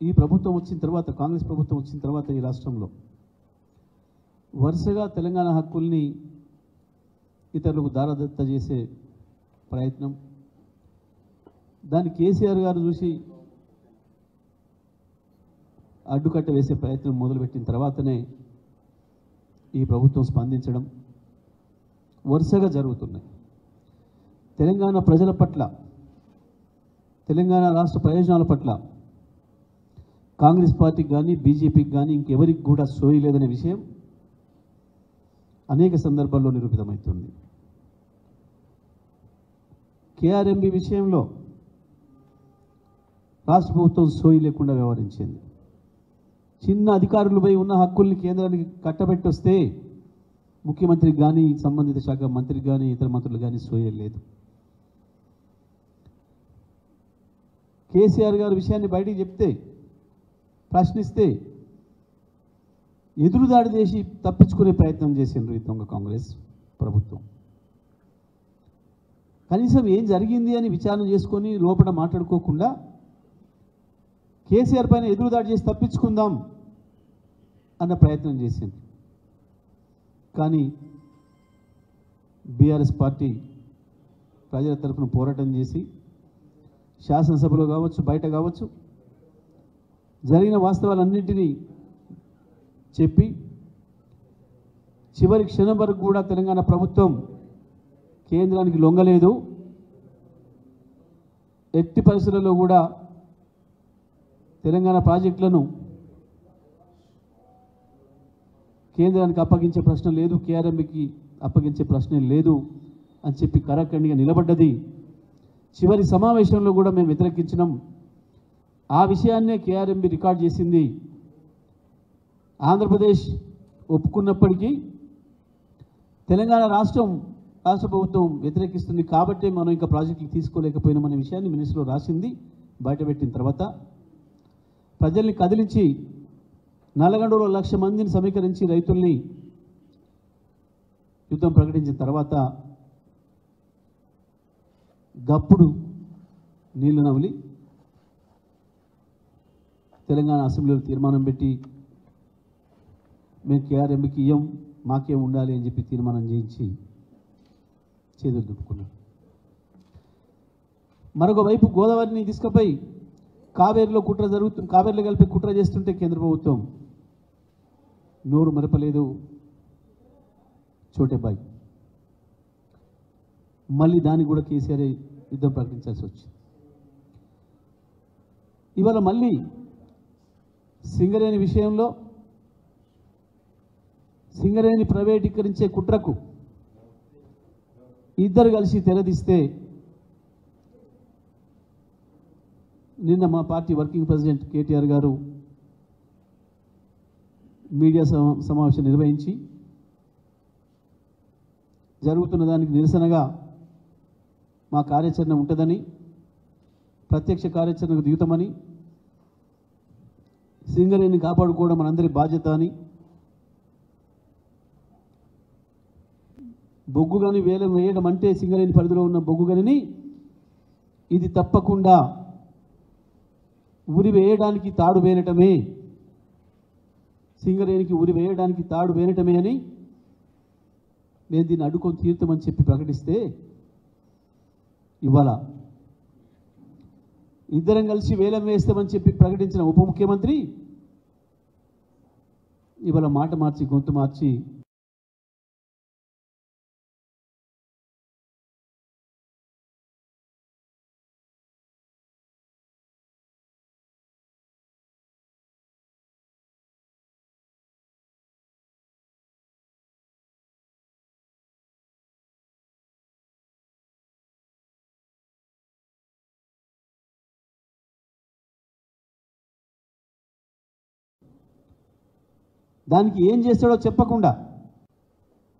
ఈ ప్రభుత్వం వచ్చిన తర్వాత, కాంగ్రెస్ ప్రభుత్వం వచ్చిన తర్వాత ఈ రాష్ట్రంలో వరుసగా తెలంగాణ హక్కుల్ని ఇతరులకు దారదత్త చేసే ప్రయత్నం, దాన్ని కేసీఆర్ గారు చూసి అడ్డుకట్ట వేసే ప్రయత్నం మొదలుపెట్టిన తర్వాతనే ఈ ప్రభుత్వం స్పందించడం వరుసగా జరుగుతున్నాయి. తెలంగాణ ప్రజల పట్ల, తెలంగాణ రాష్ట్ర ప్రయోజనాల పట్ల కాంగ్రెస్ పార్టీకి కానీ బీజేపీకి కానీ ఇంకెవరికి కూడా సోయి లేదనే విషయం అనేక సందర్భాల్లో నిరూపితమవుతుంది. కేఆర్ఎంబీ విషయంలో రాష్ట్ర ప్రభుత్వం సోయి లేకుండా వ్యవహరించింది. చిన్న అధికారులపై ఉన్న హక్కుల్ని కేంద్రానికి కట్టబెట్టొస్తే ముఖ్యమంత్రికి కానీ సంబంధిత శాఖ మంత్రికి కానీ ఇతర మంత్రులు కానీ సోయి లేదు. కేసీఆర్ గారు విషయాన్ని బయటికి చెప్తే, ప్రశ్నిస్తే ఎదురుదాడి చేసి తప్పించుకునే ప్రయత్నం చేసిండ్రు ఈ దొంగ కాంగ్రెస్ ప్రభుత్వం. కనీసం ఏం జరిగింది అని విచారణ చేసుకొని లోపల మాట్లాడుకోకుండా కేసీఆర్ పైన ఎదురుదాడి చేసి తప్పించుకుందాం అన్న ప్రయత్నం చేసింది. కానీ బీఆర్ఎస్ పార్టీ ప్రజల తరఫున పోరాటం చేసి శాసనసభలో కావచ్చు, బయట కావచ్చు, జరిగిన వాస్తవాలన్నింటినీ చెప్పి చివరి క్షణం వరకు కూడా తెలంగాణ ప్రభుత్వం కేంద్రానికి లొంగలేదు, ఎట్టి పరిస్థితుల్లో కూడా తెలంగాణ ప్రాజెక్టులను కేంద్రానికి అప్పగించే ప్రశ్న లేదు, కేఆర్ఎంబీకి అప్పగించే ప్రశ్నే లేదు అని చెప్పి కరాఖండిగా నిలబడ్డది. చివరి సమావేశంలో కూడా మేము వ్యతిరేకించినాం. ఆ విషయాన్నే కేఆర్ఎంబీ రికార్డ్ చేసింది. ఆంధ్రప్రదేశ్ ఒప్పుకున్నప్పటికీ తెలంగాణ రాష్ట్ర ప్రభుత్వం వ్యతిరేకిస్తుంది కాబట్టి మనం ఇంకా ప్రాజెక్టులు తీసుకోలేకపోయినామనే విషయాన్ని మినిస్టర్లో రాసింది. బయటపెట్టిన తర్వాత ప్రజల్ని కదిలించి నల్లగొండలో 1,00,000 మందిని సమీకరించి రైతుల్ని యుద్ధం ప్రకటించిన తర్వాత గప్పుడు నీళ్లు నవలి తెలంగాణ అసెంబ్లీలో తీర్మానం పెట్టి మేము కేఆర్ఎంబీకి ఇయ్యం, మాకేం ఉండాలి అని చెప్పి తీర్మానం చేయించి చేతులు దుప్పుకున్నాం. మరొక వైపు గోదావరిని తీసుకుపోయి కావేరిలో కుట్ర జరుగుతుంది, కావేరిలో కలిపి కుట్ర చేస్తుంటే కేంద్ర ప్రభుత్వం నోరు మరపలేదు. చోటేబాయ్ మళ్ళీ దానికి కూడా కేసీఆర్ యుద్ధం ప్రకటించాల్సి వచ్చింది. ఇవాళ మళ్ళీ సింగరేణి విషయంలో సింగరేణి ప్రైవేటీకరించే కుట్రకు ఇద్దరు కలిసి తెరదీస్తే నిన్న మా పార్టీ వర్కింగ్ ప్రెసిడెంట్ కేటీఆర్ గారు మీడియా సమావేశం నిర్వహించి జరుగుతున్న దానికి నిరసనగా మా కార్యాచరణ ఉంటుందని, ప్రత్యక్ష కార్యాచరణకు దిగుతామని, సింగరేణిని కాపాడుకోవడం మనందరి బాధ్యత అని, బొగ్గు గని వేలం వేయడం అంటే సింగరేణి పరిధిలో ఉన్న బొగ్గు గనిని ఇది తప్పకుండా ఉరి వేయడానికి తాడు వేయటమే, సింగరేణికి ఉరి వేయడానికి తాడు వేయటమే అని మేము దీన్ని అడ్డుకొని తీరుతామని చెప్పి ప్రకటిస్తే, ఇవాళ ఇద్దరం కలిసి వేలం వేస్తామని చెప్పి ప్రకటించిన ఉప ముఖ్యమంత్రి ఇవాళ మాట మార్చి గొంతు మార్చి దానికి ఏం చేస్తాడో చెప్పకుండా,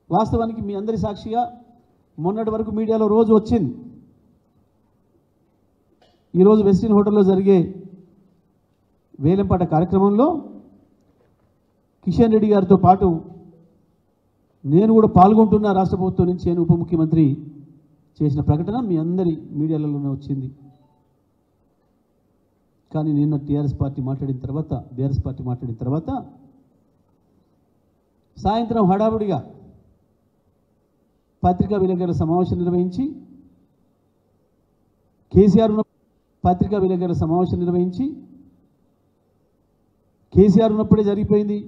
వాస్తవానికి మీ అందరి సాక్షిగా మొన్నటి వరకు మీడియాలో రోజు వచ్చింది. ఈరోజు వెస్టిన్ హోటల్లో జరిగే వేలంపాట కార్యక్రమంలో కిషన్ రెడ్డి గారితో పాటు నేను కూడా పాల్గొంటున్న రాష్ట్ర ప్రభుత్వం నుంచి అని ఉప ముఖ్యమంత్రి చేసిన ప్రకటన మీ అందరి మీడియాలలోనే వచ్చింది. కానీ నిన్న బీఆర్ఎస్ పార్టీ మాట్లాడిన తర్వాత సాయంత్రం హడావుడిగా పత్రికా విలేకరుల సమావేశం నిర్వహించి కేసీఆర్ ఉన్నప్పుడే జరిగిపోయింది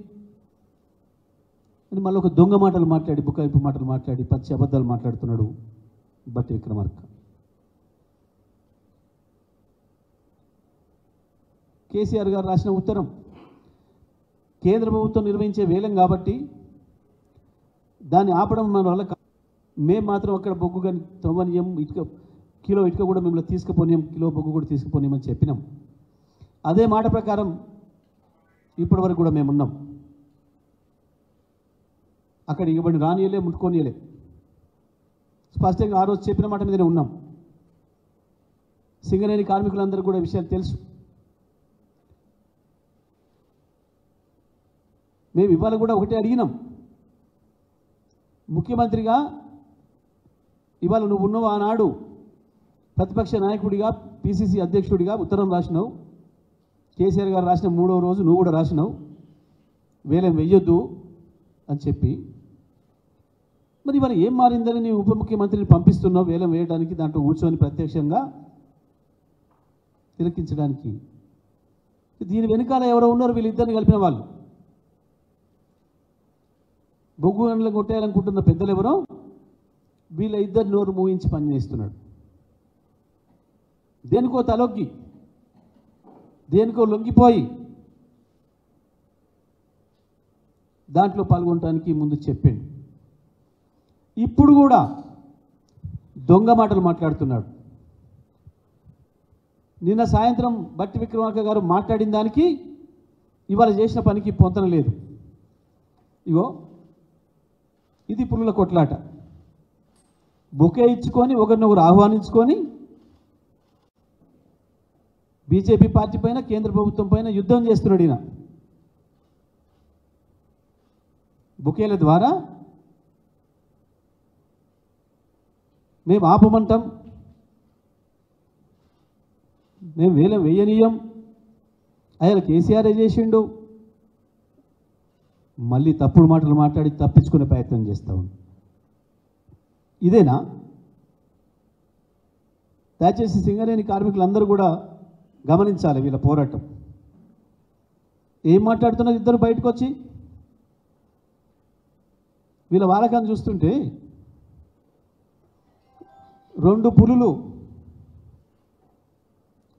అని మళ్ళీ ఒక దొంగ మాటలు మాట్లాడి బుకాయింపు మాటలు మాట్లాడి పచ్చి అబద్ధాలు మాట్లాడుతున్నాడు బట్టి విక్రమార్క. కేసీఆర్ గారు రాసిన ఉత్తరం కేంద్ర ప్రభుత్వం నిర్వహించే వేలం కాబట్టి దాన్ని ఆపడం మన వల్ల మేము మాత్రం అక్కడ బొగ్గు కానీ తవ్వనీయం, కిలో ఇటుక కూడా మిమ్మల్ని తీసుకుపోనీయం, కిలో బొగ్గు కూడా తీసుకుపోనీయమని చెప్పినాం. అదే మాట ప్రకారం ఇప్పటి వరకు కూడా మేమున్నాం. అక్కడ ఇవ్వబడి రానియలే, ముట్టుకోనియలే. స్పష్టంగా ఆ రోజు చెప్పిన మాట మీదనే ఉన్నాం. సింగరేణి కార్మికులందరూ కూడా విషయాలు తెలుసు. మేము ఇవాళ కూడా ఒకటే అడిగినాం, ముఖ్యమంత్రిగా ఇవాళ నువ్వు ఉన్నావు, ఆనాడు ప్రతిపక్ష నాయకుడిగా పిసిసి అధ్యక్షుడిగా ఉత్తరం రాసినావు. కేసీఆర్ గారు రాసిన 3వ రోజు నువ్వు కూడా రాసినావు వేలం వెయ్యొద్దు అని చెప్పి. మరి ఇవాళ ఏం మారిందని నీ ఉప ముఖ్యమంత్రిని పంపిస్తున్నావు వేలం వేయడానికి, దాంట్లో కూర్చొని ప్రత్యక్షంగా తిలకించడానికి. దీని వెనకాల ఎవరో ఉన్నారు, వీళ్ళిద్దరిని కలిపిన వాళ్ళు. బొగ్గు గనులు కొట్టేయాలనుకుంటున్న పెద్దలు ఎవరో వీళ్ళ ఇద్దరు నోరు మూయించి పనిచేస్తున్నాడు. దేనికో తలొగ్గి, దేనికో లొంగిపోయి దాంట్లో పాల్గొనడానికి ముందు చెప్పాడు. ఇప్పుడు కూడా దొంగ మాటలు మాట్లాడుతున్నాడు. నిన్న సాయంత్రం బట్టి విక్రమార్క గారు మాట్లాడిన దానికి ఇవాళ చేసిన పనికి పొంతన లేదు. ఇగో ఇది పులుల కొట్లాట. బొకే ఇచ్చుకొని ఒకరినొకరు ఆహ్వానించుకొని బీజేపీ పార్టీ పైన, కేంద్ర ప్రభుత్వం పైన యుద్ధం చేస్తున్నాడు ఈయన. బొకేల ద్వారా మేము ఆపమంటాం, మేము వేలం వేయనీయం, ఆయన కేసీఆర్ చేసిండు, మళ్ళీ తప్పుడు మాటలు మాట్లాడి తప్పించుకునే ప్రయత్నం చేస్తూ ఉన్నాం. ఇదేనా? దయచేసి సింగరేణి కార్మికులందరూ కూడా గమనించాలి వీళ్ళ పోరాటం. ఏం మాట్లాడుతున్నారు ఇద్దరు బయటకు వచ్చి? వీళ్ళ వాలకాన్ని చూస్తుంటే 2 పులులు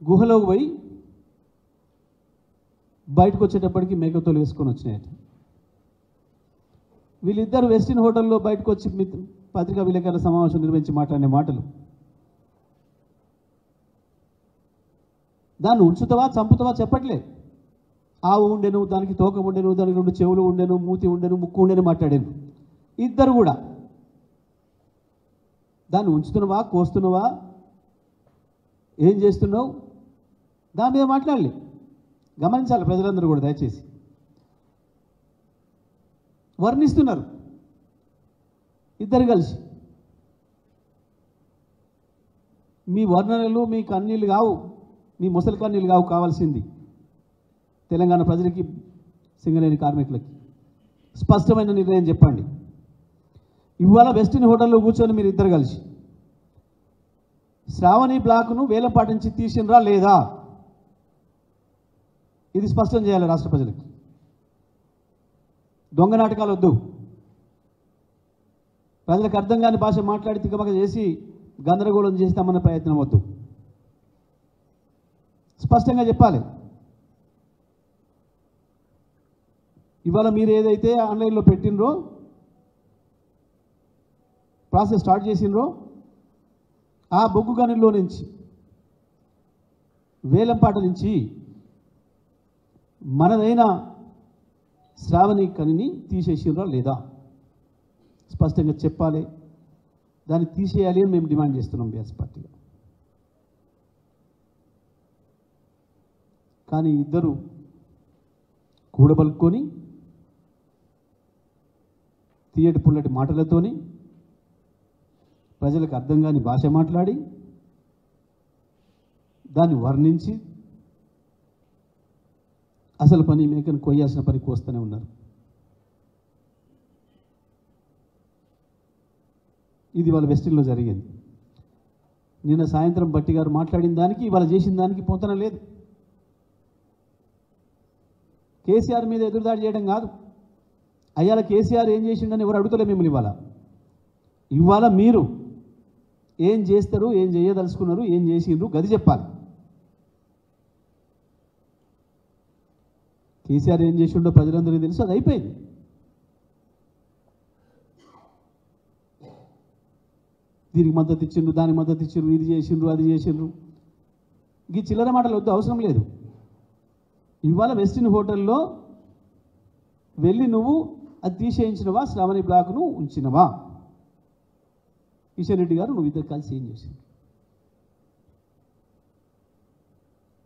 గుహలోకి పోయి బయటకు వచ్చేటప్పటికి మేకతోలు వేసుకొని వచ్చినాయట. వీళ్ళిద్దరు వెస్టిన్ హోటల్లో బయటకు వచ్చి పత్రికా విలేకరుల సమావేశం నిర్వహించి మాట్లాడిన మాటలు, దాన్ని ఉంచుతావా చంపుతావా చెప్పట్లే. ఆవు ఉండెను, దానికి తోక ఉండెను, దానికి 2 చెవులు ఉండెను, మూతి ఉండెను, ముక్కు ఉండెను మాట్లాడాను. ఇద్దరు కూడా దాన్ని ఉంచుతున్నావా, కోస్తున్నావా, ఏం చేస్తున్నావు, దాని మీద మాట్లాడలే. గమనించాలి ప్రజలందరూ కూడా దయచేసి. వర్ణిస్తున్నారు ఇద్దరు కలిసి. మీ వర్ణనలు మీ కన్నీళ్ళు కావు, మీ ముసలి కన్నీళ్ళు కావు కావాల్సింది తెలంగాణ ప్రజలకి, సింగరేణి కార్మికులకి. స్పష్టమైన నిర్ణయం చెప్పండి. ఇవాళ వెస్టిన్ హోటల్లో కూర్చొని మీరు ఇద్దరు కలిసి శ్రావణి బ్లాక్ను వేలంపాట నుంచి తీసినరా లేదా? ఇది స్పష్టం చేయాలి రాష్ట్ర ప్రజలకి. దొంగ నాటకాలు వద్దు. ప్రజలకు అర్థం కాని భాష మాట్లాడి తికమక చేసి గందరగోళం చేస్తామన్న ప్రయత్నం వద్దు. స్పష్టంగా చెప్పాలి. ఇవాళ మీరు ఏదైతే ఆన్లైన్లో పెట్టినరో, ప్రాసెస్ స్టార్ట్ చేసినరో, ఆ బొగ్గు గనుల్లో నుంచి వేలంపాట నుంచి మనదైన శ్రావణి కనిని తీసేసినరా లేదా? స్పష్టంగా చెప్పాలి. దాన్ని తీసేయాలి అని మేము డిమాండ్ చేస్తున్నాం బీఆర్ఎస్ పార్టీగా. కానీ ఇద్దరు కూడబలుకొని తీయటి పుల్లటి మాటలతోని ప్రజలకు అర్థం కాని భాష మాట్లాడి దాన్ని వర్ణించి అసలు పని మేకను కొయ్యాల్సిన పని కోస్తూనే ఉన్నారు. ఇది వాళ్ళ వెస్టిన్లో జరిగింది. నిన్న సాయంత్రం బట్టి గారు మాట్లాడిన దానికి ఇవాళ చేసిన దానికి పొంతన లేదు. కేసీఆర్ మీద ఎదురుదాడి చేయడం కాదు. అయ్యాల కేసీఆర్ ఏం చేసిండని ఎవరు అడుగుతలే మిమ్మల్ని. ఇవాళ మీరు ఏం చేస్తారు, ఏం చేయదలుచుకున్నారు, ఏం చేసిండ్రు గది చెప్పాలి. కేసీఆర్ ఏం చేసిండో ప్రజలందరికీ తెలుసు, అది అయిపోయింది. దీనికి మద్దతు ఇచ్చిండ్రు, దానికి మద్దతు ఇచ్చిండ్రు, ఇది చేసిండ్రు, అది చేసిండ్రు. ఈ చిల్లర మాటలు వద్దు, అవసరం లేదు. ఇవాళ వెస్టిన్ హోటల్లో వెళ్ళి నువ్వు అది తీసేయించినవా, శ్రావణి బ్లాక్ను ఉంచినవా? కిషన్ రెడ్డి గారు నువ్వు ఇద్దరు కలిసి ఏం చేసిండ్రు?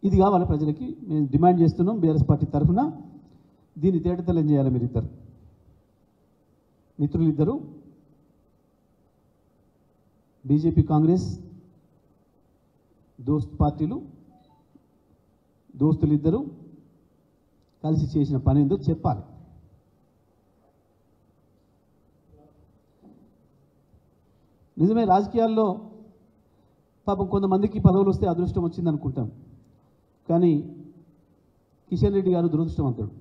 ఇది కావాలి ప్రజలకి. మేము డిమాండ్ చేస్తున్నాం బీఆర్ఎస్ పార్టీ తరఫున. దీన్ని తేటతెల్లం చేయాలి. మీరిద్దరు మిత్రులు, ఇద్దరు బీజేపీ కాంగ్రెస్ దోస్తులు ఇద్దరు కలిసి చేసిన పని ఏందో చెప్పాలి. నిజమే, రాజకీయాల్లో పాపం కొంతమందికి పదవులు వస్తే అదృష్టం వచ్చింది అనుకుంటాం. కానీ కిషన్ రెడ్డి గారు దురదృష్టవంతుడు.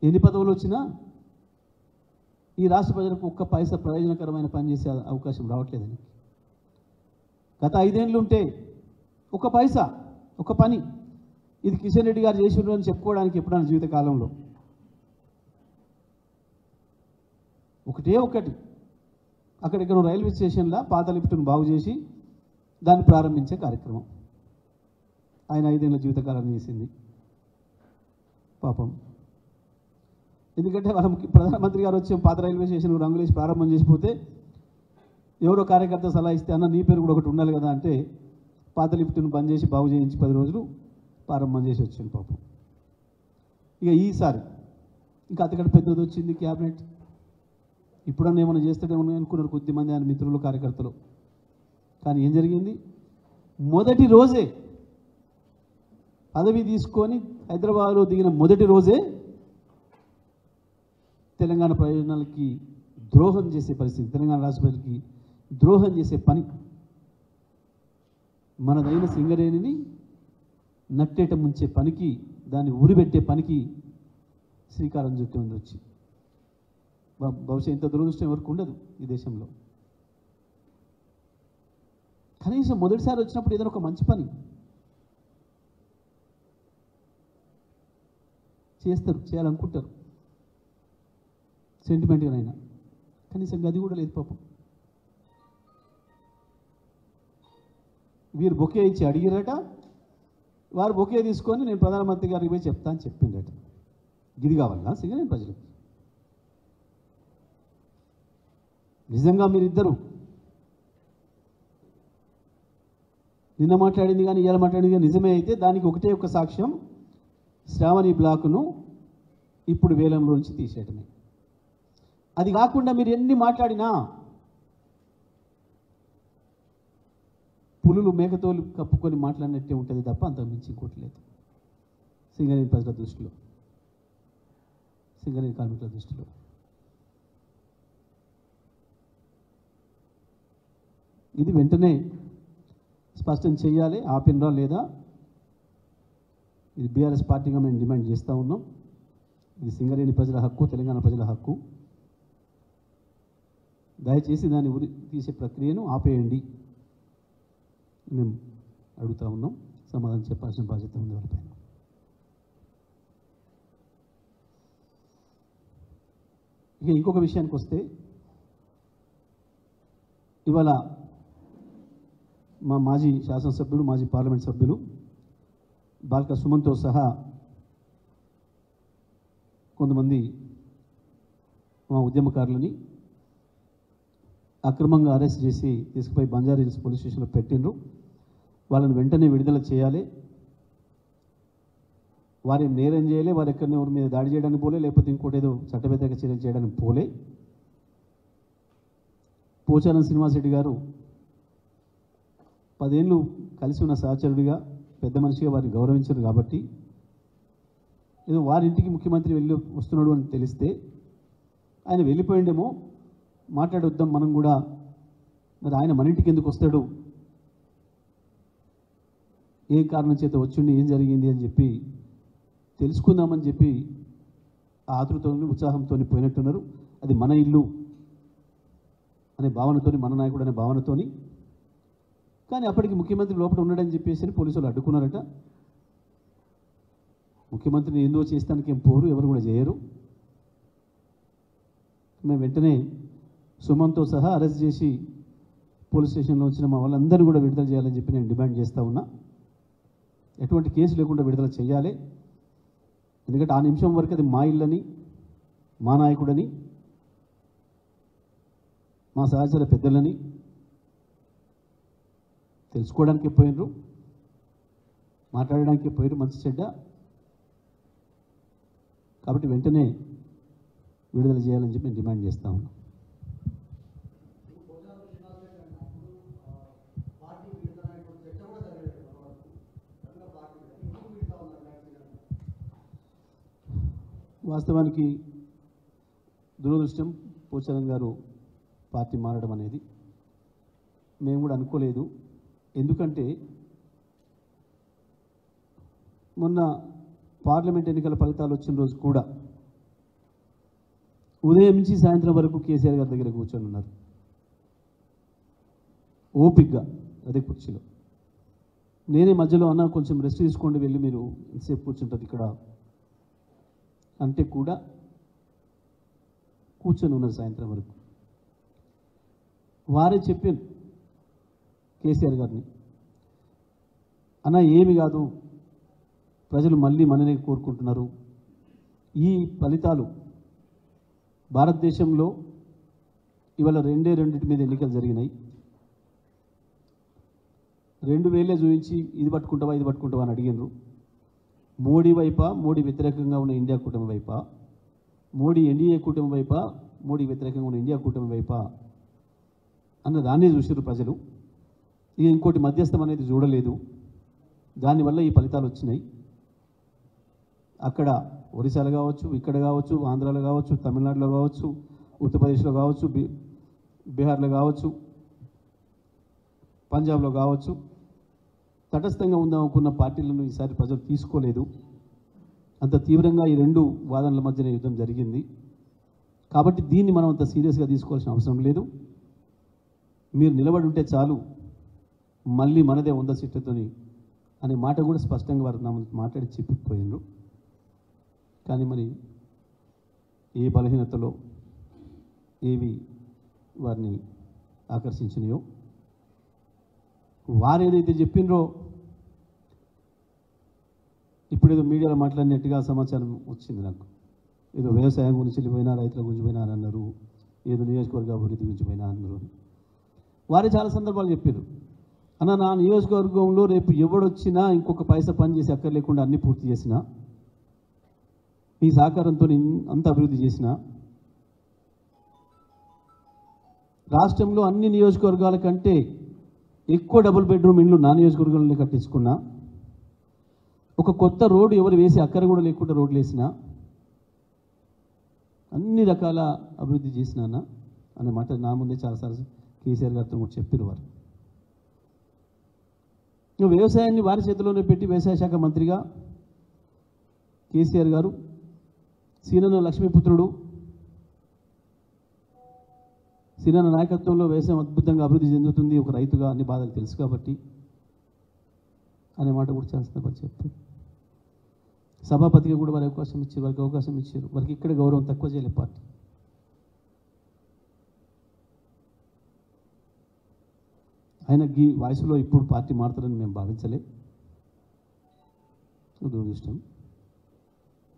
ఎన్ని పదవులు వచ్చినా ఈ రాష్ట్ర ప్రజలకు ఒక్క పైసా ప్రయోజనకరమైన పని చేసే అవకాశం రావట్లేదని. గత 5 ఏళ్ళు ఉంటే ఒక పైసా, ఒక పని ఇది కిషన్ రెడ్డి గారు చేసి అని చెప్పుకోవడానికి ఎప్పుడైనా జీవితకాలంలో ఒకటే ఒకటి, అక్కడిక్కడ రైల్వే స్టేషన్లో పాత లిఫ్ట్ను బాగు చేసి దాన్ని ప్రారంభించే కార్యక్రమం ఆయన 5 ఏళ్ళ జీవితకాలం చేసింది పాపం. ఎందుకంటే మనం ప్రధానమంత్రి గారు వచ్చి పాత రైల్వే స్టేషన్ రంగులేసి ప్రారంభం చేసిపోతే ఎవరో కార్యకర్త సలహా ఇస్తే అన్న నీ పేరు కూడా ఒకటి ఉండాలి కదా అంటే పాత లిఫ్ట్ను బంద్ చేసి బాగు చేయించి 10 రోజులు ప్రారంభం చేసి వచ్చింది పాపం. ఇక ఈసారి ఇంకా అంతకంటే పెద్దది వచ్చింది క్యాబినెట్. ఇప్పుడన్నా ఏమైనా చేస్తాడేమో అనుకున్నారు కొద్దిమంది ఆయన మిత్రులు, కార్యకర్తలు. కానీ ఏం జరిగింది? మొదటి రోజే పదవి తీసుకొని హైదరాబాద్లో దిగిన మొదటి రోజే తెలంగాణ ప్రయోజనాలకి ద్రోహం చేసే పరిస్థితి, తెలంగాణ రాష్ట్ర ప్రజలకి ద్రోహం చేసే పని, మనదైన సింగరేణిని నట్టేట ముంచే పనికి, దాన్ని ఉరిపెట్టే పనికి శ్రీకారం చుట్టింది వచ్చి. బహుశా ఇంత దురదృష్టం ఎవరికి ఉండదు ఈ దేశంలో. కనీసం మొదటిసారి వచ్చినప్పుడు ఏదైనా ఒక మంచి పని చేస్తారు, చేయాలనుకుంటారు సెంటిమెంట్గానైనా. కనీసం గది కూడా లేదు పాపం. వీరు బొకే ఇచ్చి అడిగిరట, వారు బొకే తీసుకొని నేను ప్రధానమంత్రి గారికి పోయి చెప్తా అని చెప్పిండట. గిది కావాలన్నా సింగరేణి ప్రజలకు? నిజంగా మీరిద్దరు నిన్న మాట్లాడింది కానీ ఇవాళ మాట్లాడింది కానీ నిజమే అయితే దానికి ఒకటే ఒక సాక్ష్యం, శ్రావణి బ్లాకును ఇప్పుడు వేలంలో నుంచి తీసేయటమే. అది కాకుండా మీరు ఎన్ని మాట్లాడినా పులులు మేకతోలు కప్పుకొని మాట్లాడినట్టే ఉంటుంది తప్ప అంతకు మించి ఇంకోటి లేదు సింగరేణి ప్రజల దృష్టిలో, సింగరేణి కార్మికుల దృష్టిలో. ఇది వెంటనే స్పష్టం చేయాలి, ఆపినరా లేదా. ఇది బీఆర్ఎస్ పార్టీగా మేము డిమాండ్ చేస్తూ ఉన్నాం. ఇది సింగరేణి ప్రజల హక్కు, తెలంగాణ ప్రజల హక్కు. దయచేసి దాన్ని ఉరి తీసే ప్రక్రియను ఆపేయండి మేము అడుగుతూ ఉన్నాం. సమాధానం చెప్పాల్సిన బాధ్యత ఉంది వాళ్ళపైన. ఇక ఇంకొక విషయానికి వస్తే, ఇవాళ మా మాజీ శాసనసభ్యుడు, మాజీ పార్లమెంట్ సభ్యులు బాల్క సుమన్తో సహా కొంతమంది మా ఉద్యమకారులని అక్రమంగా అరెస్ట్ చేసి తీసుకుపోయి బంజారాహిల్స్ పోలీస్ స్టేషన్లో పెట్టిండ్రు. వాళ్ళని వెంటనే విడుదల చేయాలి. వారి నేరం చేయలే, వారు ఎక్కడనే ఎవరి మీద దాడి చేయడానికి పోలే, లేకపోతే ఇంకోటి ఏదో చట్టబద్ధంగా చర్యలు చేయడానికి పోలే. పోచారం శ్రీనివాసరెడ్డి గారు 10 ఏళ్ళు కలిసి ఉన్న సహచరుడిగా పెద్ద మనిషిగా వారిని గౌరవించారు కాబట్టి ఏదో వారింటికి ముఖ్యమంత్రి వెళ్ళి వస్తున్నాడు అని తెలిస్తే ఆయన వెళ్ళిపోయిండేమో, మాట్లాడొద్దాం మనం కూడా, మరి ఆయన మన ఇంటికి ఎందుకు వస్తాడు, ఏ కారణం చేత వచ్చిండి, ఏం జరిగింది అని చెప్పి తెలుసుకుందామని చెప్పి ఆతృతోని ఉత్సాహంతో పోయినట్టున్నారు. అది మన ఇల్లు అనే భావనతోని, మన నాయకుడు అనే భావనతోని. కానీ అప్పటికి ముఖ్యమంత్రి లోపల ఉన్నాడని చెప్పేసి పోలీసులు అడ్డుకున్నారట. ముఖ్యమంత్రిని ఏందో చేస్తానికి ఏం పోరు, ఎవరు కూడా చేయరు. మేము వెంటనే సుమన్తో సహా అరెస్ట్ చేసి పోలీస్ స్టేషన్లో వచ్చిన మా వాళ్ళందరూ కూడా విడుదల చేయాలని చెప్పి నేను డిమాండ్ చేస్తూ ఉన్నా. ఎటువంటి కేసు లేకుండా విడుదల చేయాలి. ఎందుకంటే ఆ నిమిషం వరకు అది మా ఇల్లని, మా నాయకుడని, మా సహచర పెద్దలని తెలుసుకోవడానికి పోయినరు, మాట్లాడడానికి పోయినరు మంచి చెడ్డ. కాబట్టి వెంటనే విడుదల చేయాలని చెప్పి నేను డిమాండ్ చేస్తా ఉన్నాను. వాస్తవానికి దురదృష్టం పోచారం గారు పార్టీ మారడం అనేది మేము కూడా అనుకోలేదు. ఎందుకంటే మొన్న పార్లమెంట్ ఎన్నికల ఫలితాలు వచ్చిన రోజు కూడా ఉదయం నుంచి సాయంత్రం వరకు కేసీఆర్ గారి దగ్గర కూర్చొని ఉన్నారు ఓపిక్గా అదే కుర్చీలో. నేనే మధ్యలో అన్న కొంచెం రెస్ట్ తీసుకోండి, వెళ్ళి మీరు ఎంతసేపు కూర్చుంటారు ఇక్కడ అంటే కూడా కూర్చొని ఉన్నారు సాయంత్రం వరకు. వారే చెప్పారు కేసీఆర్ గారిని, అన్న ఏమి కాదు, ప్రజలు మళ్ళీ మననే కోరుకుంటున్నారు. ఈ ఫలితాలు భారతదేశంలో ఇవాళ రెండింటి మీద ఎన్నికలు జరిగినాయి. 2000 చూపించి ఇది పట్టుకుంటావా ఇది పట్టుకుంటావా అని అడిగినారు. మోడీ వైపా, మోడీ వ్యతిరేకంగా ఉన్న ఇండియా కూటమి వైపా, మోడీ ఎన్డీఏ కూటమి వైపా, మోడీ వ్యతిరేకంగా ఉన్న ఇండియా కూటమి వైపా అన్న దాన్ని చూసారు ప్రజలు. ఇక ఇంకోటి మధ్యస్థం అనేది చూడలేదు. దానివల్ల ఈ ఫలితాలు వచ్చినాయి. అక్కడ ఒరిస్సాలో కావచ్చు, ఇక్కడ కావచ్చు, ఆంధ్రాలో కావచ్చు, తమిళనాడులో కావచ్చు, ఉత్తరప్రదేశ్లో కావచ్చు, బీహార్లో కావచ్చు, పంజాబ్లో కావచ్చు, తటస్థంగా ఉందామనుకున్న పార్టీలను ఈసారి ప్రజలు తీసుకోలేదు. అంత తీవ్రంగా ఈ రెండు వాదనల మధ్యన యుద్ధం జరిగింది. కాబట్టి దీన్ని మనం అంత సీరియస్గా తీసుకోవాల్సిన అవసరం లేదు. మీరు నిలబడి ఉంటే చాలు, మళ్ళీ మనదే 100 సీట్లతోని అనే మాట కూడా స్పష్టంగా వారు మాట్లాడి చెప్పిపోయినారు. కానీ మరి ఏ బలహీనతలో ఏవి వారిని ఆకర్షించినాయో, వారు ఏదైతే చెప్పినరో ఇప్పుడు ఏదో మీడియాలో మాట్లాడినట్టుగా సమాచారం వచ్చింది నాకు. ఏదో వ్యవసాయం గురించి వెళ్ళిపోయినా, రైతుల గురించి పోయినా అని అన్నారు, ఏదో నియోజకవర్గ అభివృద్ధి గురించి పోయినా అన్నారు. వారే చాలా సందర్భాలు చెప్పారు, అన్న నా నియోజకవర్గంలో రేపు ఎవడొచ్చినా ఇంకొక పైసా పని చేసి అక్కర్ లేకుండా అన్నీ పూర్తి చేసిన, ఈ సహకారంతో అంత అభివృద్ధి చేసిన, రాష్ట్రంలో అన్ని నియోజకవర్గాల కంటే ఎక్కువ డబుల్ బెడ్రూమ్ ఇండ్లు నా నియోజకవర్గంలో కట్టించుకున్నా, ఒక కొత్త రోడ్డు ఎవరు వేసి అక్కర కూడా లేకుండా రోడ్లు వేసిన, అన్ని రకాల అభివృద్ధి చేసినా అనే మాట నా ముందే చాలాసార్లు కేసీఆర్ గారితో కూడా చెప్పారు వారు. వ్యవసాయాన్ని వారి చేతిలోనే పెట్టి వ్యవసాయ శాఖ మంత్రిగా కేసీఆర్ గారు, సీనన్న లక్ష్మీపుత్రుడు, సీనన్న నాయకత్వంలో వ్యవసాయం అద్భుతంగా అభివృద్ధి చెందుతుంది ఒక రైతుగా, అన్ని బాధలు తెలుసు కాబట్టి అనే మాట కూడా చేస్తున్నారు చెప్పి సభాపతిగా కూడా వారికి అవకాశం ఇచ్చారు. వారికి ఇక్కడ గౌరవం తక్కువ చేయలేదు పార్టీ. ఆయన ఈ వయసులో ఇప్పుడు పార్టీ మారుతారని మేము భావించలే, దురదృష్టం.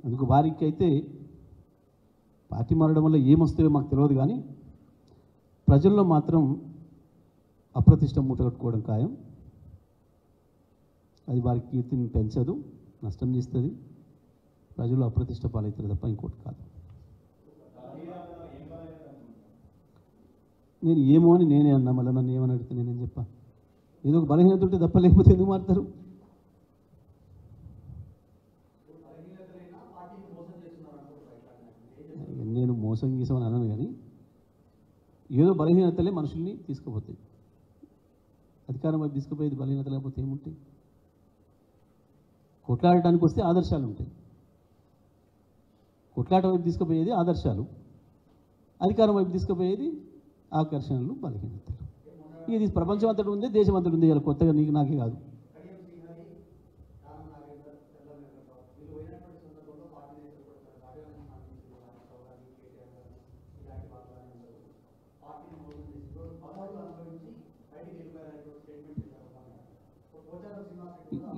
అందుకు వారికి అయితే పార్టీ మారడం వల్ల ఏమొస్తాయో మాకు తెలియదు, కానీ ప్రజల్లో మాత్రం అప్రతిష్ట మూటగట్టుకోవడం ఖాయం. అది వారి కీర్తిని పెంచదు, నష్టం చేస్తుంది, ప్రజలు అప్రతిష్ట పాలవుతారు తప్ప ఇంకోటి కాదు. నేను ఏమో అని నేనే అన్నా, మళ్ళీ నన్ను ఏమని అడిగితే నేనేం చెప్పా, ఏదో ఒక బలహీనత ఉంటే తప్ప, లేకపోతే ఎందుకు మారుతారు? మోసం గీసామని అన్నాను, కానీ ఏదో బలహీనతలే మనుషుల్ని తీసుకుపోతాయి. అధికారం వైపు తీసుకుపోయేది బలహీనత లేకపోతే ఏముంటాయి? కొట్లాడటానికి వస్తే ఆదర్శాలు ఉంటాయి, కొట్లాట వైపు తీసుకుపోయేది ఆదర్శాలు, అధికారం వైపు తీసుకుపోయేది ఆకర్షణలు, బలహీనతలు. ఇది ప్రపంచం అంతటి ఉంది, దేశం అంతటి ఉంది. ఇలా కొత్తగా నీకు నాకే కాదు.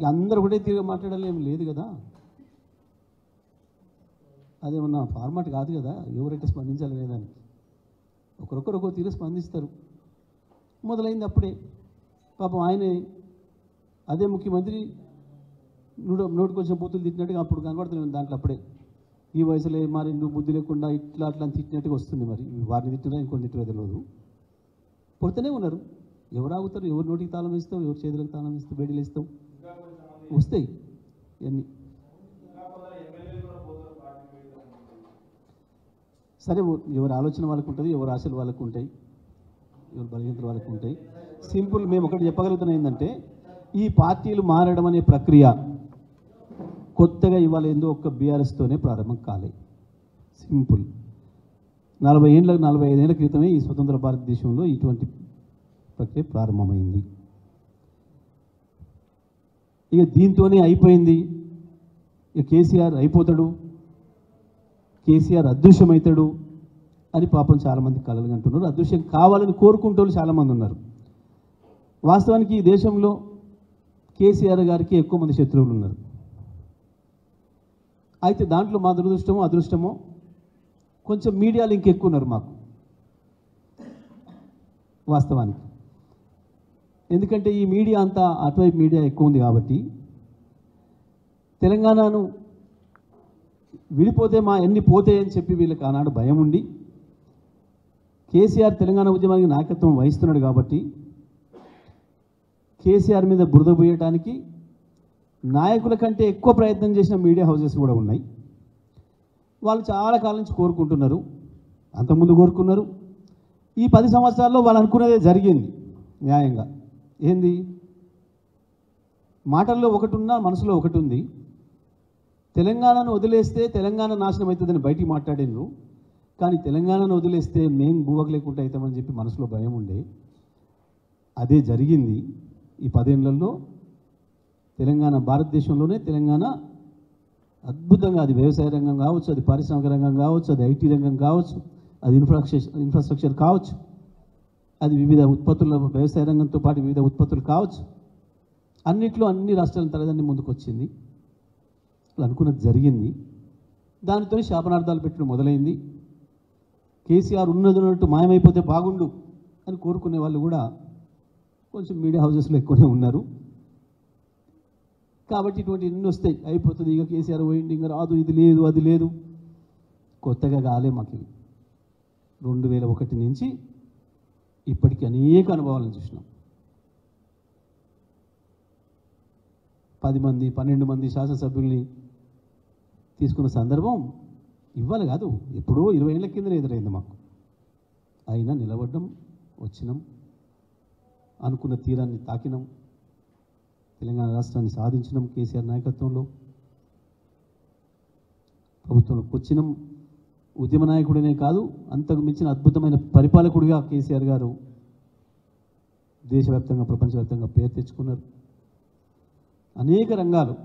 అందరూ ఒకటే తీరుగా మాట్లాడాలేం లేదు కదా, అదేమన్నా ఫార్మాట్ కాదు కదా. ఎవరైతే స్పందించాలి అనేదానికి ఒకరొకరు ఒక్కో తీరు స్పందిస్తారు. మొదలైంది అప్పుడే. పాపం ఆయనే అదే ముఖ్యమంత్రి నోటికి వచ్చిన బూతులు తిట్టినట్టుగా అప్పుడు కనబడుతుంది దాంట్లో. అప్పుడే ఈ వయసులో మరి నువ్వు బుద్ధి లేకుండా ఇట్లా అట్లా తిట్టినట్టుగా వస్తుంది. మరి వారిని తిట్టినా ఇంకొని తిట్టినా తెలియదు, పుడుతూనే ఉన్నారు. ఎవరు ఆగుతారు? ఎవరు నోటికి తాళం ఇస్తావు, ఎవరు చేతులకు తాళం ఇస్తావు, బేడీలు ఇస్తావు, వస్తాయి ఇవన్నీ. సరే, ఎవరి ఆలోచన వాళ్ళకు ఉంటుంది, ఎవరి ఆశలు వాళ్ళకు ఉంటాయి, ఎవరి బలహీనతలు వాళ్ళకు ఉంటాయి. సింపుల్ మేము ఒకటి చెప్పగలుగుతున్నాం ఏంటంటే, ఈ పార్టీలు మారడం అనే ప్రక్రియ కొత్తగా ఇవాళ ఏందో ఒక్క బీఆర్ఎస్తోనే ప్రారంభం కాలే. సింపుల్ 45 ఏళ్ల క్రితమే ఈ స్వతంత్ర భారతదేశంలో ఇటువంటి ప్రక్రియ ప్రారంభమైంది. ఇక దీంతోనే అయిపోయింది. ఇక కేసీఆర్ అయిపోతాడు, కేసీఆర్ అదృశ్యమవుతాడు అని పాపం చాలామంది కలలు అంటున్నారు. అదృశ్యం కావాలని కోరుకుంటూ చాలామంది ఉన్నారు. వాస్తవానికి ఈ దేశంలో కేసీఆర్ గారికి ఎక్కువ మంది శత్రువులు ఉన్నారు. అయితే దాంట్లో మా దురదృష్టమో అదృష్టమో కొంచెం మీడియాలు ఇంకెక్కువ ఉన్నారు మాకు వాస్తవానికి. ఎందుకంటే ఈ మీడియా అంతా అటువైపు మీడియా ఎక్కువ ఉంది కాబట్టి తెలంగాణను విడిపోతే మా ఎన్ని పోతాయని చెప్పి వీళ్ళకి ఆనాడు భయం ఉండి కేసీఆర్ తెలంగాణ ఉద్యమానికి నాయకత్వం వహిస్తున్నాడు కాబట్టి కేసీఆర్ మీద బురద పోయడానికి నాయకుల కంటే ఎక్కువ ప్రయత్నం చేసిన మీడియా హౌసెస్ కూడా ఉన్నాయి. వాళ్ళు చాలా కాలం నుంచి కోరుకుంటున్నారు, అంతకుముందు కోరుకున్నారు. ఈ 10 సంవత్సరాల్లో వాళ్ళు అనుకున్నదే జరిగింది న్యాయంగా. ఏంది? మాటల్లో ఒకటి ఉన్నా మనసులో ఒకటి ఉంది. తెలంగాణను వదిలేస్తే తెలంగాణ నాశనం అవుతుందని బయటికి మాట్లాడినరు, కానీ తెలంగాణను వదిలేస్తే మేము భూవకు లేకుండా అవుతామని చెప్పి మనసులో భయం ఉండే. అదే జరిగింది. ఈ 10 ఏళ్లలో తెలంగాణ, భారతదేశంలోనే తెలంగాణ అద్భుతంగా, అది వ్యవసాయ రంగం కావచ్చు, అది పారిశ్రామిక రంగం కావచ్చు, అది ఐటీ రంగం కావచ్చు, అది ఇన్ఫ్రాస్ట్రక్చర్ కావచ్చు, అది వివిధ ఉత్పత్తుల వ్యవసాయ రంగంతో పాటు వివిధ ఉత్పత్తులు కావచ్చు, అన్నిట్లో అన్ని రాష్ట్రాల తలదన్ని ముందుకు వచ్చింది. అనుకున్నది జరిగింది. దానితో శాపనార్థాలు పెట్టడం మొదలైంది. కేసీఆర్ ఉన్నట్టు మాయమైపోతే బాగుండు అని కోరుకునే వాళ్ళు కూడా కొంచెం మీడియా హౌసెస్లో ఎక్కువనే ఉన్నారు. కాబట్టి ఇటువంటి ఎన్ని వస్తాయి, అయిపోతుంది ఇక కేసీఆర్ పోయింది, ఇంకా రాదు, ఇది లేదు అది లేదు. కొత్తగా కాలే మాకు. 2001 నుంచి ఇప్పటికీ అనేక అనుభవాలను చూసినాం. 10 మంది 12 మంది శాసనసభ్యుల్ని తీసుకున్న సందర్భం ఇవ్వాలి కాదు, ఎప్పుడో 20 ఏళ్ల కింద ఎదురైంది మాకు. అయినా నిలబడ్డం, వచ్చినాం, అనుకున్న తీరాన్ని తాకినాం, తెలంగాణ రాష్ట్రాన్ని సాధించినాం. కేసీఆర్ నాయకత్వంలో ప్రభుత్వంలోకి వచ్చినాం. ఉద్యమ నాయకుడినే కాదు, అంతకు మించిన అద్భుతమైన పరిపాలకుడిగా కేసీఆర్ గారు దేశవ్యాప్తంగా, ప్రపంచవ్యాప్తంగా పేరు తెచ్చుకున్నారు. అనేక రంగాలు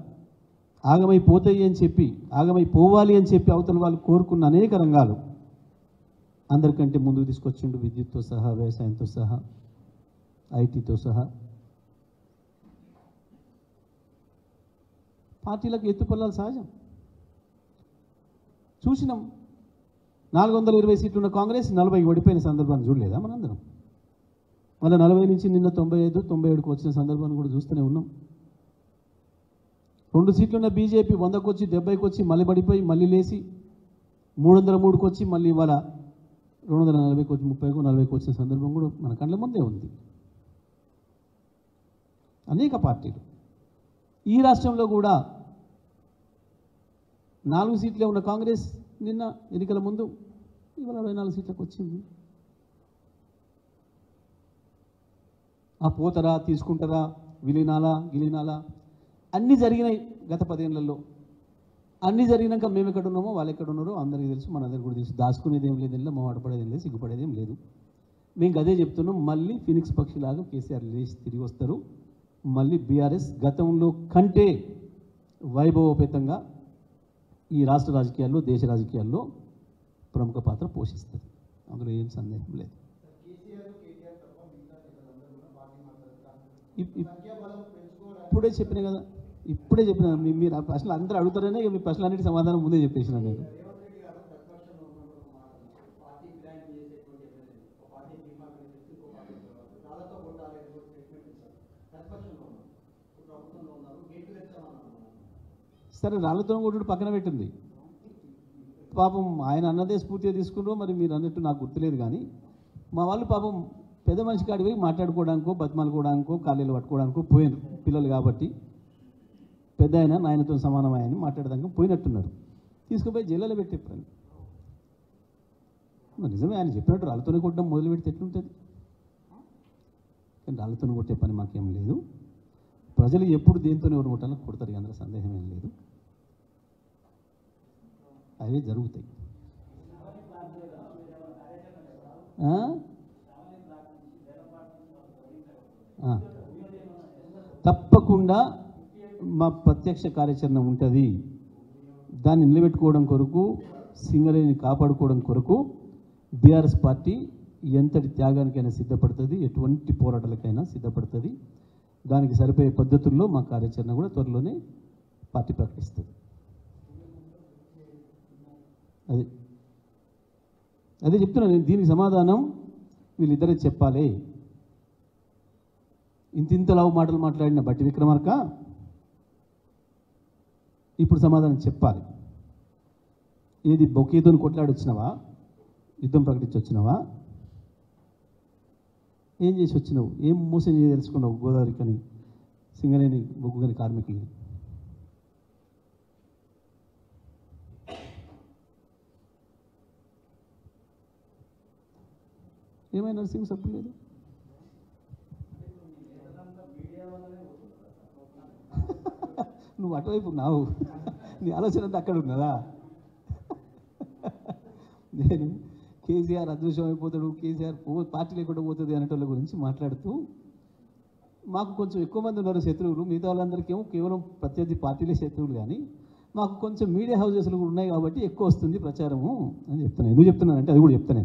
ఆగమైపోతాయి అని చెప్పి, ఆగమైపోవాలి అని చెప్పి అవతల వాళ్ళు కోరుకున్న అనేక రంగాలు అందరికంటే ముందుకు తీసుకొచ్చిండు. విద్యుత్తో సహా, వ్యవసాయంతో సహా, ఐటీతో సహా. పార్టీలకు ఎత్తుపల్లాలు సహజం. చూసినాం. 420 సీట్లు ఉన్న కాంగ్రెస్ 40కి ఓడిపోయిన సందర్భాన్ని చూడలేదా మనందరం? మళ్ళీ 40 నుంచి నిన్న 95, 97కు వచ్చిన సందర్భాన్ని కూడా చూస్తూనే ఉన్నాం. 2 సీట్లు ఉన్న బీజేపీ 100కి వచ్చి 70కి వచ్చి మళ్ళీ పడిపోయి మళ్ళీ లేచి 303కి వచ్చి మళ్ళీ ఇవాళ 240కి వచ్చి 30కు 40కి వచ్చిన సందర్భం కూడా మన కళ్ళ ముందే ఉంది. అనేక పార్టీలు ఈ రాష్ట్రంలో కూడా 4 సీట్లే ఉన్న కాంగ్రెస్ నిన్న ఎన్నికల ముందు ఇవాళ 24 సీట్లకు వచ్చింది. ఆ పోతారా, తీసుకుంటారా, విలీనాలా గిలీనాలా అన్నీ జరిగినాయి గత 10 ఏళ్లలో. అన్నీ జరిగినాక మేము ఎక్కడ ఉన్నామో వాళ్ళు ఎక్కడ ఉన్నారో అందరికీ తెలుసు, మనందరికీ కూడా తెలుసు. దాచుకునేది ఏం లేదు, ఇలా మొహమాటపడేది ఏం లేదు, సిగ్గుపడేది ఏం లేదు. మేము అదే చెప్తున్నాం. మళ్ళీ ఫినిక్స్ పక్షిలాగా కేసీఆర్ లేచి తిరిగి వస్తారు. మళ్ళీ బీఆర్ఎస్ గతంలో కంటే వైభవోపేతంగా ఈ రాష్ట్ర రాజకీయాల్లో, దేశ రాజకీయాల్లో ప్రముఖ పాత్ర పోషిస్తుంది. అందులో ఏం సందేహం లేదు. ఇప్పుడే చెప్పిన కదా, ఇప్పుడే చెప్పిన. మీరు ఆ ప్రశ్నలు అందరూ అడుగుతారనే మీ ప్రశ్నలన్నిటి సమాధానం ముందే చెప్పేసిన నేను. సరే, రాళ్ళతో కొట్టుడు పక్కన పెట్టింది. పాపం ఆయన అన్నదే స్ఫూర్తిగా తీసుకున్నారో మరి మీరు అన్నట్టు నాకు గుర్తులేదు. కానీ మా వాళ్ళు పాపం పెద్ద మనిషి కాడికి పోయి మాట్లాడుకోవడానికో, బతిమాలుకోవడానికో, కాళ్ళేళ్ళు పట్టుకోవడానికో పోయినారు. పిల్లలు కాబట్టి పెద్ద ఆయన నాయనతో సమానమని మాట్లాడడానికి పోయినట్టున్నారు. తీసుకుపోయి జైల్లో పెట్టేప్పుడు నిజమే ఆయన చెప్పినట్టు రాళ్ళతోనే కొట్టడం మొదలు పెడితే ఎట్లుంటుంది? కానీ రాళ్ళతోనే కొట్టే పని మాకేం లేదు. ప్రజలు ఎప్పుడు దేంతోనే ఎవరు కొట్టాలో కొడతారు, అందులో సందేహం ఏం లేదు. అవే జరుగుతాయి. తప్పకుండా మా ప్రత్యక్ష కార్యాచరణ ఉంటుంది. దాన్ని నిలబెట్టుకోవడం కొరకు, సింగరేణిని కాపాడుకోవడం కొరకు బీఆర్ఎస్ పార్టీ ఎంతటి త్యాగానికైనా సిద్ధపడుతుంది, ఎటువంటి పోరాటాలకైనా సిద్ధపడుతుంది. దానికి సరిపోయే పద్ధతుల్లో మా కార్యాచరణ కూడా త్వరలోనే పార్టీ ప్రకటిస్తుంది. అదే చెప్తున్నా నేను. దీనికి సమాధానం వీళ్ళిద్దరే చెప్పాలి. ఇంతింతలావు మాటలు మాట్లాడిన బట్టి విక్రమార్క ఇప్పుడు సమాధానం చెప్పాలి. ఏది బొకేతో కొట్లాడొచ్చినావా, యుద్ధం ప్రకటించి వచ్చినావా, ఏం చేసి వచ్చినావు, ఏం మోసం చేసి తెలుసుకున్నావు గోదావరి కానీ, సింగరేణి, బొగ్గు కానీ కార్మికుల్ని? ఏమైనా నర్సింగ్ సబ్బు లేదు? నువ్వు అటువైపు ఉన్నావు, నీ ఆలోచన అంతా అక్కడ ఉన్నదా? నేను కేసీఆర్ అదృశ్యం అయిపోతాడు, కేసీఆర్ పార్టీ లేకుండా పోతుంది అనేటోళ్ళ గురించి మాట్లాడుతూ, మాకు కొంచెం ఎక్కువ మంది ఉన్నారు శత్రువులు. మిగతా వాళ్ళందరికీ ఏమో కేవలం ప్రత్యర్థి పార్టీలే శత్రువులు. కానీ మాకు కొంచెం మీడియా హౌజెస్లు కూడా ఉన్నాయి కాబట్టి ఎక్కువ వస్తుంది ప్రచారము అని చెప్తున్నాను. ఎందుకు చెప్తున్నానంటే అది కూడా చెప్తాను.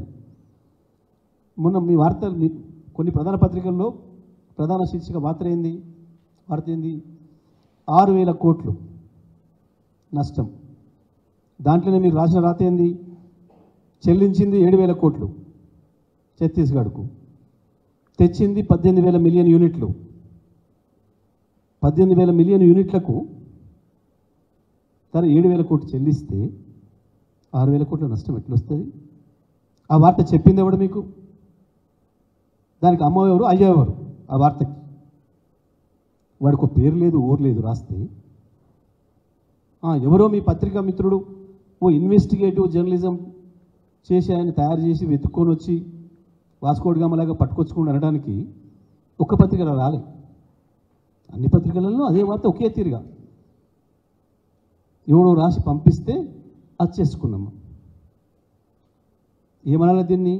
మొన్న మీ వార్తలు కొన్ని ప్రధాన పత్రికల్లో ప్రధాన శీర్షిక వార్త ఏంది? 6,000 కోట్లు నష్టం. దాంట్లోనే మీరు రాసిన రాత ఏంది? చెల్లించింది 7,000 కోట్లు ఛత్తీస్గఢ్కు, తెచ్చింది 18,000 మిలియన్ యూనిట్లు. 18,000 మిలియన్ యూనిట్లకు తను 7,000 కోట్లు చెల్లిస్తే 6,000 కోట్ల నష్టం ఎట్లొస్తుంది? ఆ వార్త చెప్పింది ఎవడు మీకు? దానికి అమ్మ ఎవరు, అయ్య ఎవరు? ఆ వార్తకి వాడికి ఒక పేరు లేదు, ఊరు లేదు. రాస్తే ఎవరో మీ పత్రికా మిత్రుడు ఓ ఇన్వెస్టిగేటివ్ జర్నలిజం చేసి ఆయన తయారు చేసి వెతుక్కొని వచ్చి వాస్కోడిగామలాగా పట్టుకొచ్చుకుని అనడానికి ఒక్క పత్రికలో రాలే. అన్ని పత్రికలలో అదే వార్త ఒకే తీరుగా ఎవడో రాసి పంపిస్తే అది చేసుకున్నాము. ఏమనాలి దీన్ని?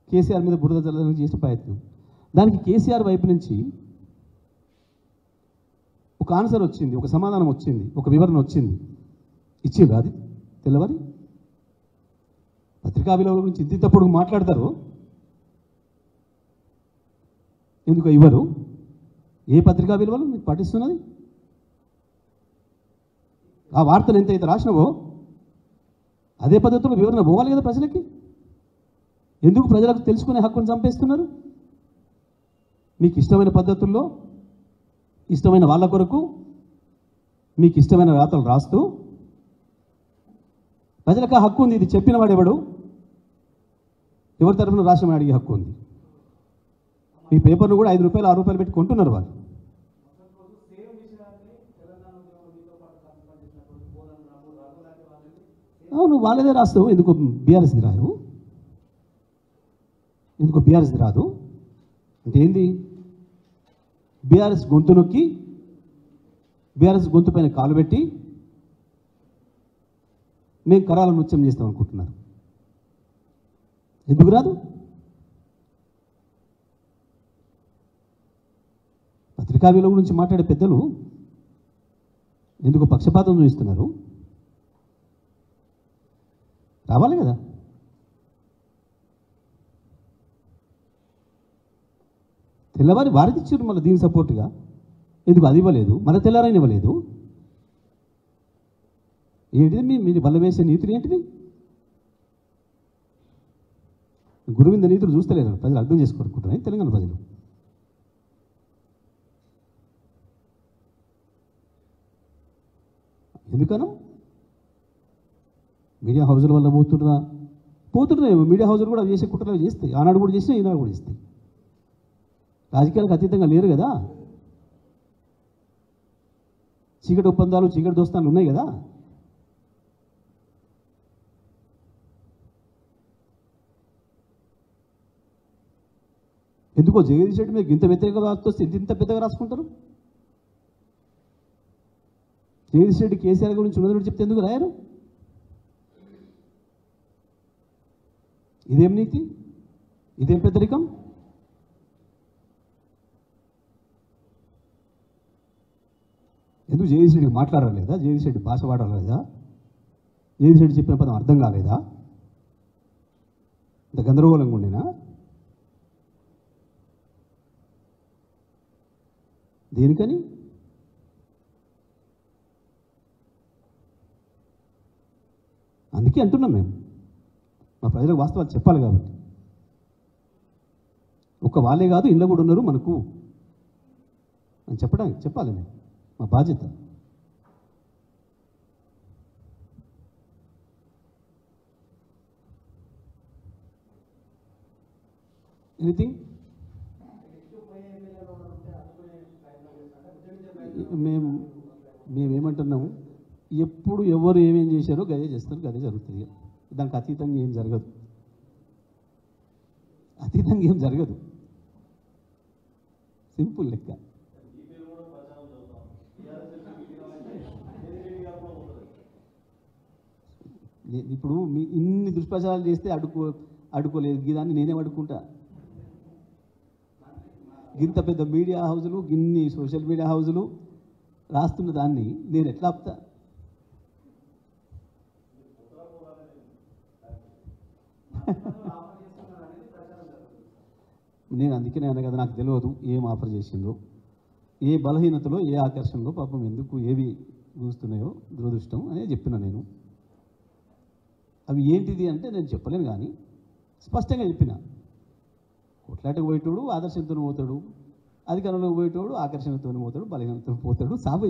కేసీఆర్ మీద బురద జల్లడానికి చేసిన ప్రయత్నం. దానికి కేసీఆర్ వైపు నుంచి ఒక ఆన్సర్ వచ్చింది, ఒక సమాధానం వచ్చింది, ఒక వివరణ వచ్చింది. ఇచ్చిండ్రు అది తెల్లవారి. పత్రికా విలువల గురించి ఇంతప్పుడు మాట్లాడతారు, ఎందుకు ఇవ్వరు? ఏ పత్రికా విలువలు మీకు పాటిస్తున్నది? ఆ వార్తను ఎంతైతే రాసినవో అదే పద్ధతిలో వివరణ పోవాలి కదా ప్రజలకి. ఎందుకు ప్రజలకు తెలుసుకునే హక్కును చంపేస్తున్నారు? మీకు ఇష్టమైన పద్ధతుల్లో, ఇష్టమైన వాళ్ళ కొరకు మీకు ఇష్టమైన రాతలు రాస్తూ ప్రజలకు ఆ హక్కు ఉంది. ఇది చెప్పిన వాడెవడు, ఎవరి తరఫున రాష్ట్రం అడిగే హక్కు ఉంది. మీ పేపర్ను కూడా 5 రూపాయలు 6 రూపాయలు పెట్టి కొంటున్నారు వాళ్ళు. నువ్వు వాళ్ళదే రాస్తావు, ఎందుకు బీఆర్ఎస్ది రాదు, ఎందుకు బీఆర్ఎస్ది రాదు అంటే ఏంది? బీఆర్ఎస్ గొంతు నొక్కి, బీఆర్ఎస్ గొంతు పైన కాలు పెట్టి మేము కరాల నృత్యం చేస్తాం అనుకుంటున్నారు. ఎందుకు రాదు? పత్రికా విలువ గురించి మాట్లాడే పెద్దలు ఎందుకు పక్షపాతం చూపిస్తున్నారు? రావాలి కదా. తెల్లవారి వారికి ఇచ్చారు మళ్ళీ దీనికి సపోర్ట్గా, ఎందుకు అది ఇవ్వలేదు? మన తెల్లారైన ఇవ్వలేదు. ఏంటిది మీరు వల్ల వేసే నీతులు ఏంటివి? గురువింద నీతులు చూస్తలేరు ప్రజలు, అర్థం చేసుకోరుకుంటున్నాయి తెలంగాణ ప్రజలు. ఎందుకనో మీడియా హౌజుల వల్ల పోతున్నాయి. మీడియా హౌజులు కూడా చేసే కుట్రలు చేస్తాయి, ఆనాడు కూడా చేసినా ఈనాడు కూడా చేస్తాయి. రాజకీయాలకు అతీతంగా లేరు కదా. చీకటి ఒప్పందాలు, చీకటి దోస్తాలు ఉన్నాయి కదా. ఎందుకో జగదీష్ రెడ్డి మీద ఇంత వ్యతిరేక వస్తే ఇంత పెద్దగా రాసుకుంటారు? జగదీష్ రెడ్డి కేసీఆర్ గురించి ఉన్నది చెప్తే ఎందుకు రాయరు? ఇదేం నీతి? ఇదేం పెద్దరికం? ఎందుకు జగదీష్ రెడ్డికి మాట్లాడలేదా? జగదీష్ రెడ్డి భాష వాడలేదా? జగదీష్ రెడ్డి చెప్పిన పదం అర్థం కాలేదా? ఇంత గందరగోళంగా ఉండేనా? దేనికని? అందుకే అంటున్నాం మేము, మా ప్రజలకు వాస్తవాలు చెప్పాలి కాబట్టి. ఒక్క వాళ్ళే కాదు, ఇంట్లో కూడా ఉన్నారు మనకు అని చెప్పాలి నేను, మా బాధ్యత. ఎనీథింగ్ మేమేమంటున్నాము, ఎప్పుడు ఎవరు ఏమేం చేశారో గదే చేస్తారు, గదే జరుగుతుంది. దానికి అతీతంగా ఏం జరగదు, అతీతంగా ఏం జరగదు. సింపుల్ లెక్క. ఇప్పుడు మీ ఇన్ని దుష్ప్రచారాలు చేస్తే అడ్డుకోలేదు, గీదాన్ని నేనేం అడ్డుకుంటా? ఇంత పెద్ద మీడియా హౌజులు, ఇన్ని సోషల్ మీడియా హౌజులు రాస్తున్న దాన్ని నేను ఎట్లా ఆపుతా? నేను అందుకనే అన్న కదా, నాకు తెలియదు ఏం ఆఫర్ చేసిందో, ఏ బలహీనతలో, ఏ ఆకర్షణలో పాపం ఎందుకు ఏవి చూస్తున్నాయో దురదృష్టం అనే చెప్పిన నేను. అవి ఏంటిది అంటే నేను చెప్పలేను, కానీ స్పష్టంగా చెప్పిన. కొట్లాటకు పోయేటోడు ఆదర్శంతో పోతాడు, అధికారంలోకి పోయేటోడు ఆకర్షణతో పోతాడు, బలహీనతతో పోతాడు. సాబు